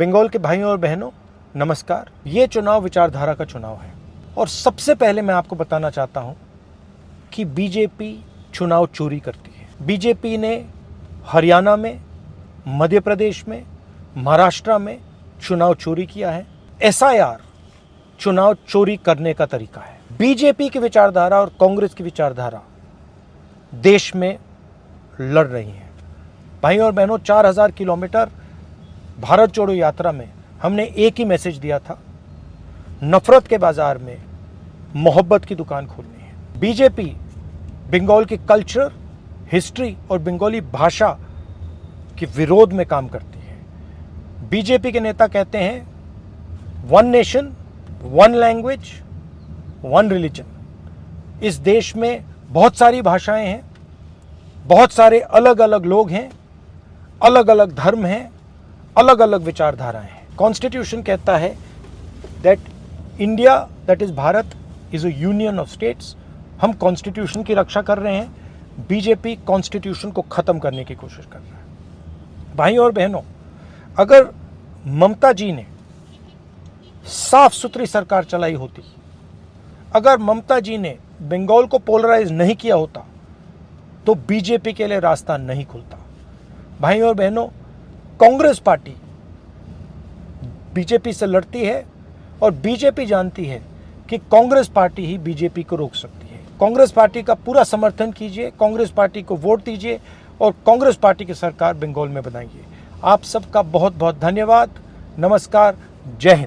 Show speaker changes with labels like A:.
A: बंगाल के भाइयों और बहनों नमस्कार। ये चुनाव विचारधारा का चुनाव है और सबसे पहले मैं आपको बताना चाहता हूं कि बीजेपी चुनाव चोरी करती है। बीजेपी ने हरियाणा में, मध्य प्रदेश में, महाराष्ट्र में चुनाव चोरी किया है। एसआईआर चुनाव चोरी करने का तरीका है। बीजेपी की विचारधारा और कांग्रेस की विचारधारा देश में लड़ रही है। भाइयों और बहनों, 4000 किलोमीटर भारत जोड़ो यात्रा में हमने एक ही मैसेज दिया था, नफरत के बाजार में मोहब्बत की दुकान खोलनी है। बीजेपी बंगाल की कल्चर, हिस्ट्री और बंगाली भाषा के विरोध में काम करती है। बीजेपी के नेता कहते हैं one nation, one language, one religion. इस देश में बहुत सारी भाषाएं हैं, बहुत सारे अलग अलग लोग हैं, अलग अलग धर्म हैं, अलग अलग विचारधाराएं हैं। कॉन्स्टिट्यूशन कहता है that India, that is Bharat, is a union of states. हम कॉन्स्टिट्यूशन की रक्षा कर रहे हैं। बीजेपी कॉन्स्टिट्यूशन को खत्म करने की कोशिश कर रहा है। भाइयों और बहनों, अगर ममता जी ने साफ सुथरी सरकार चलाई होती, अगर ममता जी ने बंगाल को पोलराइज नहीं किया होता, तो बीजेपी के लिए रास्ता नहीं खुलता। भाइयों और बहनों, कांग्रेस पार्टी बीजेपी से लड़ती है और बीजेपी जानती है कि कांग्रेस पार्टी ही बीजेपी को रोक सकती है। कांग्रेस पार्टी का पूरा समर्थन कीजिए, कांग्रेस पार्टी को वोट दीजिए और कांग्रेस पार्टी की सरकार बंगाल में बनाइए। आप सबका बहुत बहुत धन्यवाद। नमस्कार। जय हिंद।